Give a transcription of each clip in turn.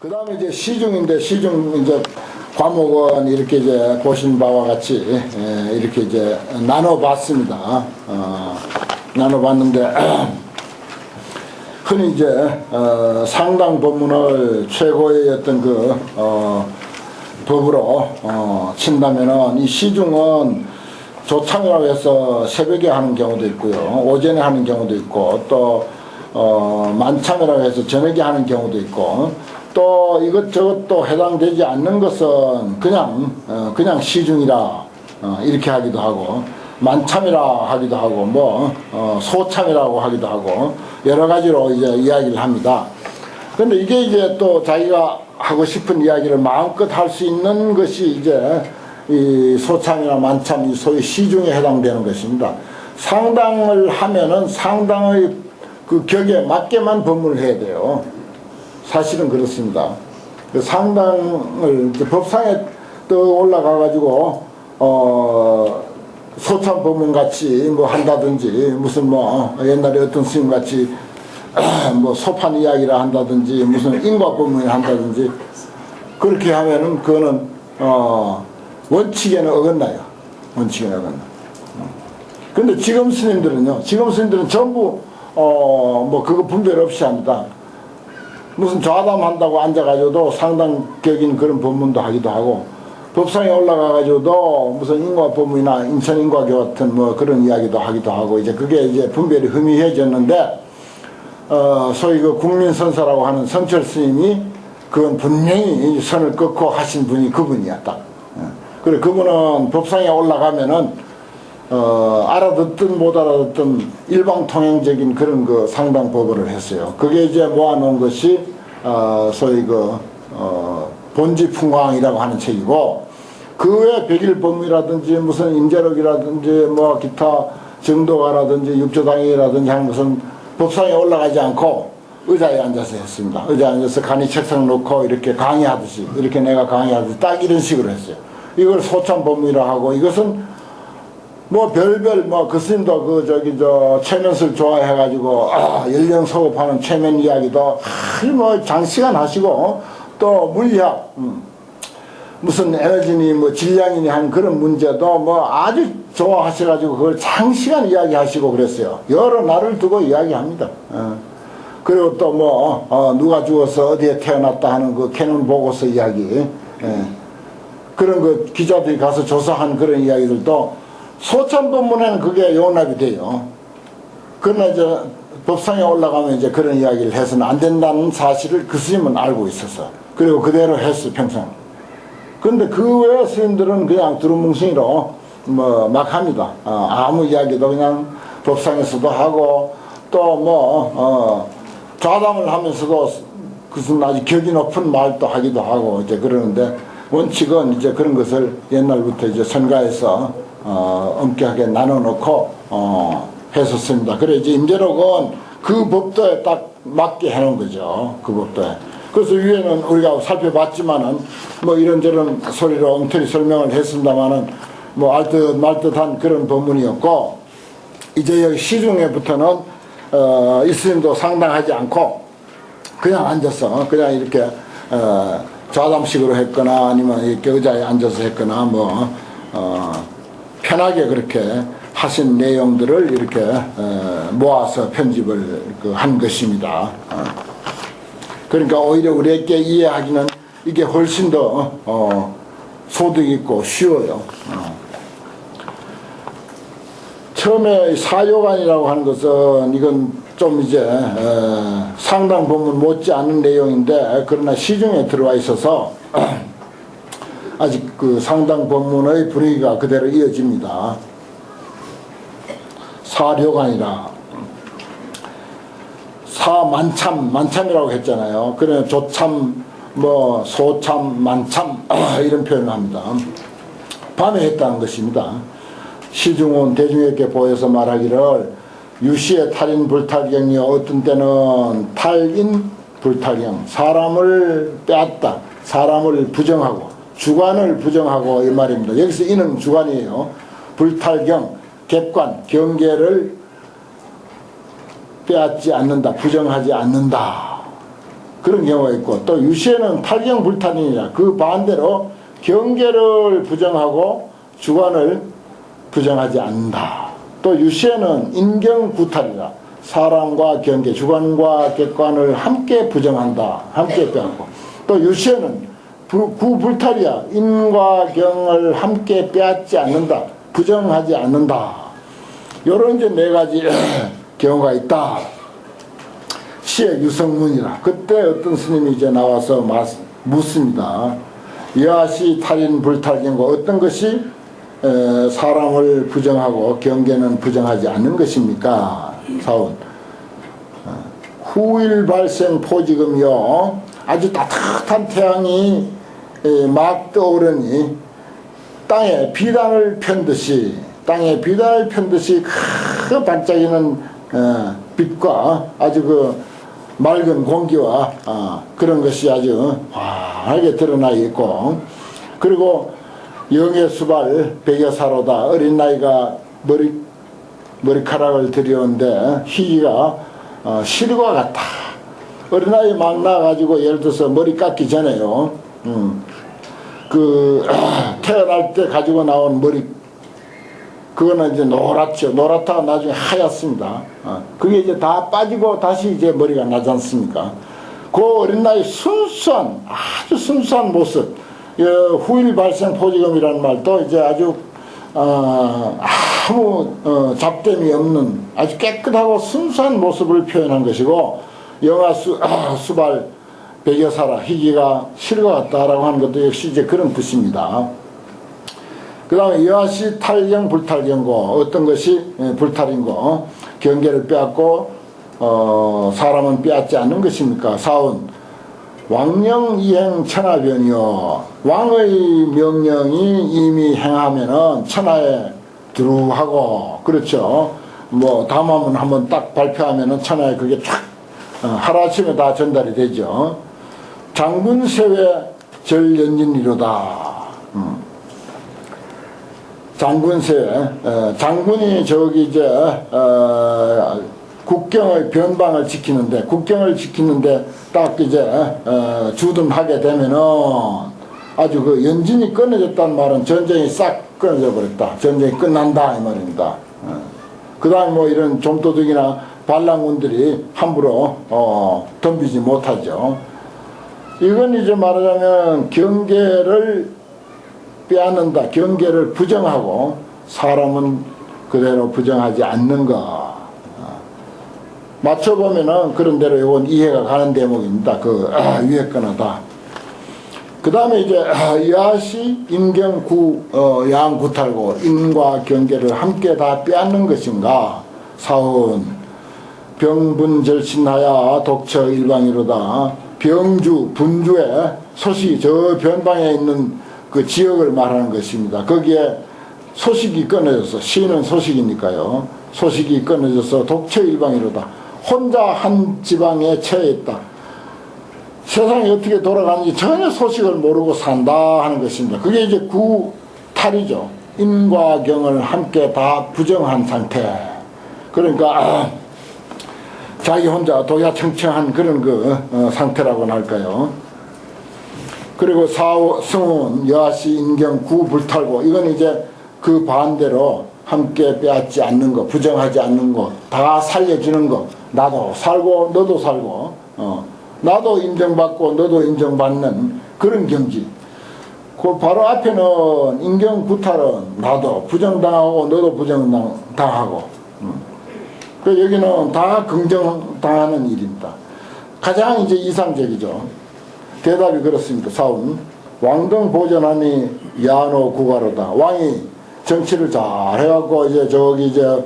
그 다음에 이제 시중인데, 시중 이제 과목은 이렇게 이제 보신 바와 같이 이렇게 이제 나눠봤습니다. 나눠봤는데, 흔히 이제 상당 법문을 최고의 어떤 그 법으로 친다면은, 이 시중은 조참이라고 해서 새벽에 하는 경우도 있고요, 오전에 하는 경우도 있고, 또 만참이라고 해서 저녁에 하는 경우도 있고, 또 이것저것 또 해당되지 않는 것은 그냥 시중이라 이렇게 하기도 하고, 만참이라 하기도 하고, 뭐 소참이라고 하기도 하고, 여러 가지로 이제 이야기를 합니다. 그런데 이게 이제 또 자기가 하고 싶은 이야기를 마음껏 할 수 있는 것이 이제 이 소참이나 만참, 이 소위 시중에 해당되는 것입니다. 상당을 하면은 상당의 그 격에 맞게만 법문을 해야 돼요. 사실은 그렇습니다. 그 상당을 법상에 또 올라가 가지고 소참 법문 같이 뭐 한다든지, 무슨 뭐 옛날에 어떤 스님 같이 뭐 소판 이야기를 한다든지, 무슨 인과 법문을 한다든지, 그렇게 하면은 그거는 원칙에는 어긋나요. 원칙에는 어긋나. 근데 지금 스님들은요, 지금 스님들은 전부 뭐 그거 분별 없이 합니다. 무슨 좌담한다고 앉아가지고도 상당격인 그런 법문도 하기도 하고, 법상에 올라가가지고도 무슨 인과 법문이나 인천인과교 같은 뭐 그런 이야기도 하기도 하고, 이제 그게 이제 분별이 희미해졌는데, 소위 그 국민선사라고 하는 선철 스님이 그건 분명히 선을 끊고 하신 분이 그분이야, 딱. 그래, 그분은 법상에 올라가면은 알아듣든 못 알아듣든 일방통행적인 그런 그 상당 법어를 했어요. 그게 이제 모아놓은 것이 소위 그 본지풍광이라고 하는 책이고, 그 외에 백일법이라든지 무슨 임재록이라든지 뭐 기타 정도가라든지 육조당이라든지 하는 것은 법상에 올라가지 않고 의자에 앉아서 했습니다. 의자에 앉아서 간이 책상 놓고 이렇게 강의하듯이, 이렇게 내가 강의하듯이 딱 이런 식으로 했어요. 이걸 소참법이라 하고, 이것은 뭐 별별 뭐 그 스님도 그 저기 저 최면술 좋아해가지고 연령 소급하는 최면 이야기도 뭐 장시간 하시고, 또 물리학 무슨 에너지니 뭐 질량이니 한 그런 문제도 뭐 아주 좋아하셔가지고 그걸 장시간 이야기하시고 그랬어요. 여러 날을 두고 이야기합니다. 그리고 또 뭐 누가 죽어서 어디에 태어났다 하는 그 캐논 보고서 이야기, 그런 그 기자들이 가서 조사한 그런 이야기들도 소참 법문에는 그게 용납이 돼요. 그러나 이제 법상에 올라가면 이제 그런 이야기를 해서는 안 된다는 사실을 그 스님은 알고 있었어. 그리고 그대로 했어, 평생. 근데 그 외의 스님들은 그냥 두루뭉싱이로 뭐 막 합니다. 아무 이야기도 그냥 법상에서도 하고, 또 뭐 좌담을 하면서도 무슨 아주 격이 높은 말도 하기도 하고 이제 그러는데, 원칙은 이제 그런 것을 옛날부터 이제 선가에서 엄격하게 나눠놓고 했었습니다. 그래 이제 임재록은 그 법도에 딱 맞게 해놓은 거죠. 그 법도에. 그래서 위에는 우리가 살펴봤지만은 뭐 이런저런 소리로 엉터리 설명을 했습니다만은 뭐 알듯 말듯한 그런 법문이었고, 이제 여기 시중에부터는 이 스님도 상당하지 않고 그냥 앉아서 그냥 이렇게 좌담식으로 했거나 아니면 이렇게 의자에 앉아서 했거나 뭐 편하게 그렇게 하신 내용들을 이렇게 모아서 편집을 한 것입니다. 그러니까 오히려 우리에게 이해하기는 이게 훨씬 더 소득 있고 쉬워요. 처음에 사요관이라고 하는 것은 이건 좀 이제 상당 법문 못지 않은 내용인데, 그러나 시중에 들어와 있어서 아직 그 상당 법문의 분위기가 그대로 이어집니다. 사료관이라 사만참, 만참이라고 했잖아요. 그래 조참, 뭐 소참, 만참 이런 표현을 합니다. 밤에 했다는 것입니다. 시중은 대중에게 보여서 말하기를 유시의 탈인 불탈경이 어떤 때는 탈인 불탈경, 사람을 빼앗다, 사람을 부정하고 주관을 부정하고 이 말입니다. 여기서 이는 주관이에요. 불탈경, 객관, 경계를 빼앗지 않는다, 부정하지 않는다. 그런 경우가 있고, 또 유시에는 탈경불탈이니라 그 반대로 경계를 부정하고 주관을 부정하지 않는다. 또 유시에는 인경구탈이라 사람과 경계, 주관과 객관을 함께 부정한다. 함께 빼앗고. 또 유시에는 구불탈이야 인과 경을 함께 빼앗지 않는다. 부정하지 않는다. 요런 이제 네 가지 경우가 있다. 시의 유성문이라. 그때 어떤 스님이 이제 나와서 묻습니다. 여하시 탈인 불탈경고 어떤 것이 사람을 부정하고 경계는 부정하지 않는 것입니까? 사원. 후일 발생 포지금요. 아주 따뜻한 태양이 막 떠오르니 땅에 비단을 편듯이 그 반짝이는 빛과 아주 그 맑은 공기와 그런 것이 아주 환하게 드러나 있고, 그리고 영예수발 백여사로다. 어린 나이가 머리카락을 들여온데 희기가 실과 같다. 어린 나이 막 나가지고 예를 들어서 머리 깎기 전에요. 태어날 때 가지고 나온 머리, 그거는 이제 노랗죠. 노랗다가 나중에 하얗습니다. 그게 이제 다 빠지고 다시 이제 머리가 나지 않습니까? 그 어린 나이 아주 순수한 모습, 후일 발생 포지금이라는 말도 이제 아주 아무 잡됨이 없는 아주 깨끗하고 순수한 모습을 표현한 것이고, 수발 백여사라 희기가 실과 같다라고 하는 것도 역시 이제 그런 뜻입니다. 그 다음에 여하시 탈경 불탈경고 어떤 것이 불탈인고 경계를 빼앗고 사람은 빼앗지 않는 것입니까? 사운 왕령 이행 천하변이요. 왕의 명령이 이미 행하면은 천하에 두루하고, 그렇죠. 뭐 담화문 한번 딱 발표하면은 천하에 그게 탁 하루아침에 다 전달이 되죠. 장군세외 절연진이로다. 장군세외, 장군이 저기 이제 국경의 변방을 지키는데, 딱 이제 주둔하게 되면은 아주 그 연진이 끊어졌다는 말은 전쟁이 싹 끊어져 버렸다. 전쟁이 끝난다 이 말입니다. 그 다음에 뭐 이런 좀도둑이나 반란군들이 함부로 덤비지 못하죠. 이건 이제 말하자면 경계를 빼앗는다. 경계를 부정하고 사람은 그대로 부정하지 않는 것. 맞춰보면은 그런 대로 이건 이해가 가는 대목입니다. 위에 거나 다. 그 다음에 이제 야시 양구탈고 인과 경계를 함께 다 빼앗는 것인가. 사은 병분절신하야 독처 일방이로다. 병주 분주의 소식이 저 변방에 있는 그 지역을 말하는 것입니다. 거기에 소식이 끊어져서, 시는 소식이니까요. 소식이 끊어져서 독처 일방이로다. 혼자 한 지방에 처해 있다. 세상이 어떻게 돌아가는지 전혀 소식을 모르고 산다 하는 것입니다. 그게 이제 구탈이죠. 인과 경을 함께 다 부정한 상태. 그러니까 자기 혼자 도야청청한 그런 상태라고나 할까요. 그리고 성운 여하시 인경 구불탈고, 이건 이제 그 반대로 함께 빼앗지 않는 거, 부정하지 않는 거, 다 살려주는 거. 나도 살고 너도 살고 나도 인정받고 너도 인정받는 그런 경지. 그 바로 앞에는 인경구탈은 나도 부정당하고 너도 부정당하고, 그 여기는 다 긍정당하는 일입니다. 가장 이제 이상적이죠. 대답이 그렇습니다. 사운 왕등 보전하니 야노 구가로다. 왕이 정치를 잘 해갖고 이제 저기 이제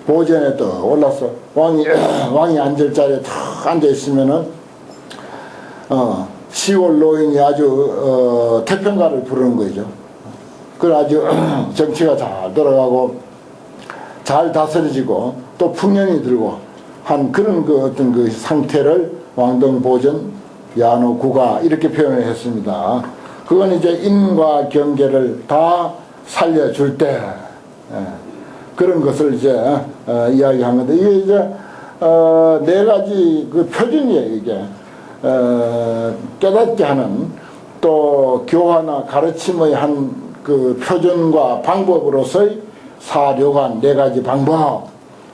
보전에 또 올랐어. 왕이 앉을 자리에 탁 앉아 있으면은 시골 노인이 아주 태평가를 부르는 거죠. 그 아주 정치가 잘 돌아가고 잘 다스려지고 또 풍년이 들고 한 그런 어떤 그 상태를 왕등 보전 야노 구가 이렇게 표현을 했습니다. 그건 이제 인과 경계를 다 살려줄 때 그런 것을 이제 이야기한 건데, 이게 이제 네 가지 그 표준이에요. 이게 깨닫게 하는 또 교화나 가르침의 한 그 표준과 방법으로서의 사료관 네 가지 방법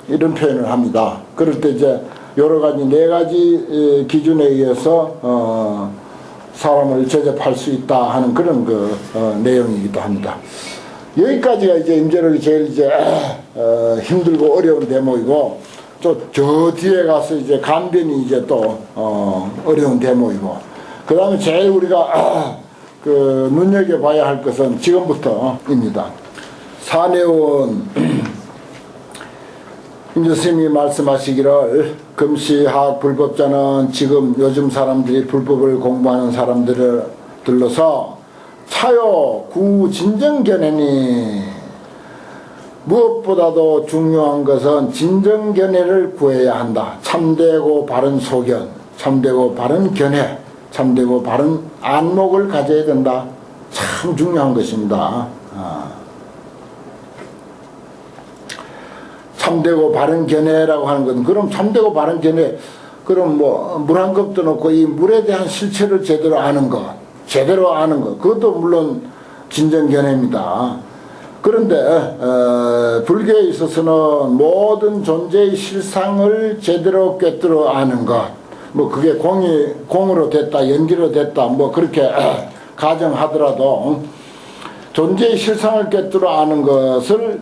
이런 표현을 합니다. 그럴 때 이제 여러 가지 네 가지 기준에 의해서 사람을 제접할 수 있다 하는 그런 그 내용이기도 합니다. 여기까지가 이제 임재록이 제일 이제 힘들고 어려운 대목이고 또 저 뒤에 가서 이제 간변이 이제 또 어려운 대목이고 그 다음에 제일 우리가 그 눈여겨봐야 할 것은 지금부터입니다. 사내원 임재 스님이 말씀하시기를 금시학 불법자는 지금 요즘 사람들이 불법을 공부하는 사람들을 들러서 차요 구진정견해니 무엇보다도 중요한 것은 진정견해를 구해야 한다. 참되고 바른 소견, 참되고 바른 견해, 참되고 바른 안목을 가져야 된다. 참 중요한 것입니다. 참되고 바른 견해라고 하는 것은 그럼 참되고 바른 견해 그럼 뭐 물 한 컵도 넣고 이 물에 대한 실체를 제대로 아는 것 그것도 물론 진정견해입니다. 그런데 불교에 있어서는 모든 존재의 실상을 제대로 꿰뚫어 아는 것 뭐 그게 공으로 됐다 연기로 됐다 뭐 그렇게 가정하더라도 존재의 실상을 꿰뚫어 아는 것을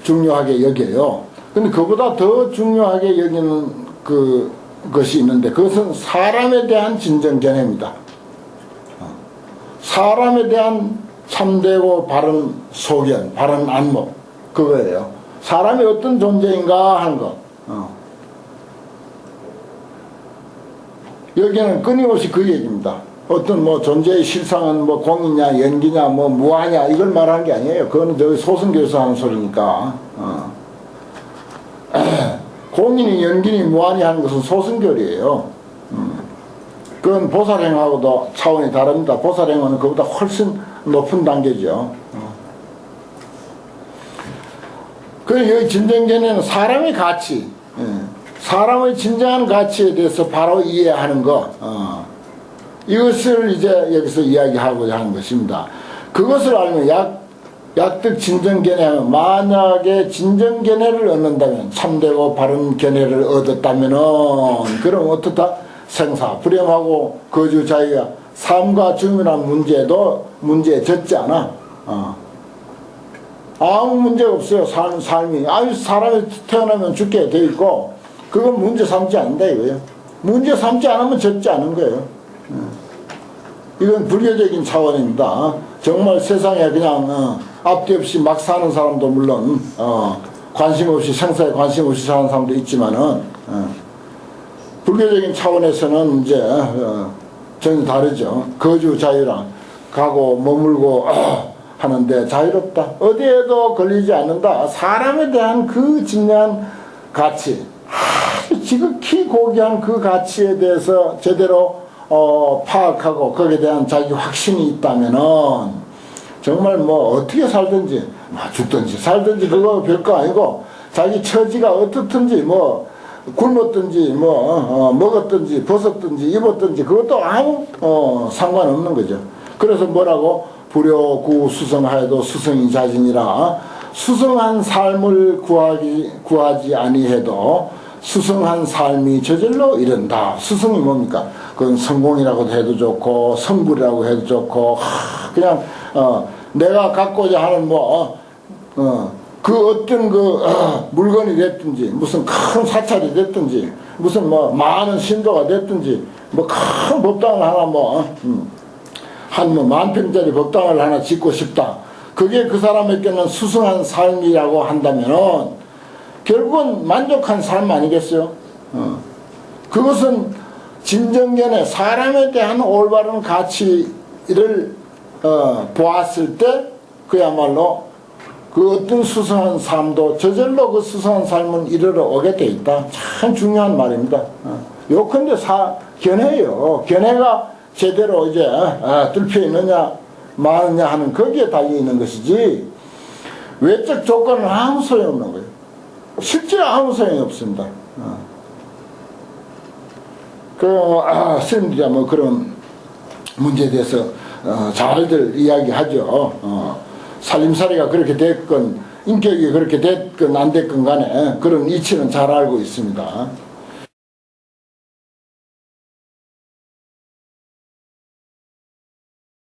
중요하게 여겨요. 근데 그보다 더 중요하게 여기는 그것이 있는데 그것은 사람에 대한 진정견해입니다. 사람에 대한 참되고 바른 소견, 바른 안목 그거예요. 사람이 어떤 존재인가 하는 것. 여기는 끊임없이 그 얘기입니다. 어떤 뭐 존재의 실상은 뭐 공이냐 연기냐 뭐 무아냐 이걸 말하는 게 아니에요. 그거는 저기 소승교에서 하는 소리니까. 공이니 연기니 무아니 하는 것은 소승교리예요. 그건 보살행하고도 차원이 다릅니다. 보살행은 그보다 훨씬 높은 단계죠. 그 여기 진정견해는 사람의 가치, 사람의 진정한 가치에 대해서 바로 이해하는 것, 이것을 이제 여기서 이야기하고자 하는 것입니다. 그것을 알면 약득 진정견해하면 만약에 진정견해를 얻는다면 참되고 바른 견해를 얻었다면은 그럼 어떻다? 생사 불행하고 거주 자유가 삶과 죽음이라는 문제에 젖지 않아. 아무 문제가 없어요. 삶이 사람이 태어나면 죽게 돼 있고 그건 문제 삼지 않는다 이거예요. 문제 삼지 않으면 젖지 않은 거예요. 이건 불교적인 차원입니다. 정말 세상에 그냥 앞뒤 없이 막 사는 사람도 물론 관심 없이 생사에 관심 없이 사는 사람도 있지만은 불교적인 차원에서는 이제 전혀 다르죠. 거주 자유랑 가고 머물고 하는데 자유롭다. 어디에도 걸리지 않는다. 사람에 대한 그 진정한 가치, 지극히 고귀한 그 가치에 대해서 제대로 파악하고 거기에 대한 자기 확신이 있다면은 정말 뭐 어떻게 살든지 죽든지 살든지 그거 별거 아니고 자기 처지가 어떻든지 뭐 굶었든지 먹었든지 벗었든지 입었든지 그것도 아무 상관없는 거죠. 그래서 뭐라고 불효구 수성하여도 수성이 자진이라 수성한 삶을 구하지 아니해도 수성한 삶이 저절로 이른다. 수성이 뭡니까? 그건 성공이라고 해도 좋고 성불이라고 해도 좋고 그냥 내가 갖고자 하는 그 어떤 물건이 됐든지 무슨 큰 사찰이 됐든지 무슨 많은 신도가 됐든지 큰 법당을 하나 한 만평짜리 법당을 하나 짓고 싶다. 그게 그 사람에게는 수승한 삶이라고 한다면은 결국은 만족한 삶 아니겠어요? 그것은 진정견해 사람에 대한 올바른 가치를 보았을 때 그야말로 그 어떤 수승한 삶도 저절로 그 수승한 삶은 이르러 오게 돼 있다. 참 중요한 말입니다. 요컨대 견해요. 견해가 제대로 이제 뚫혀 있느냐 마느냐 하는 거기에 달려 있는 것이지 외적 조건은 아무 소용없는 거예요. 실제로 아무 소용이 없습니다. 스님들이 뭐 그런 문제에 대해서 잘들 이야기하죠. 살림살이가 그렇게 됐건 인격이 그렇게 됐건 안 됐건 간에 그런 이치는 잘 알고 있습니다.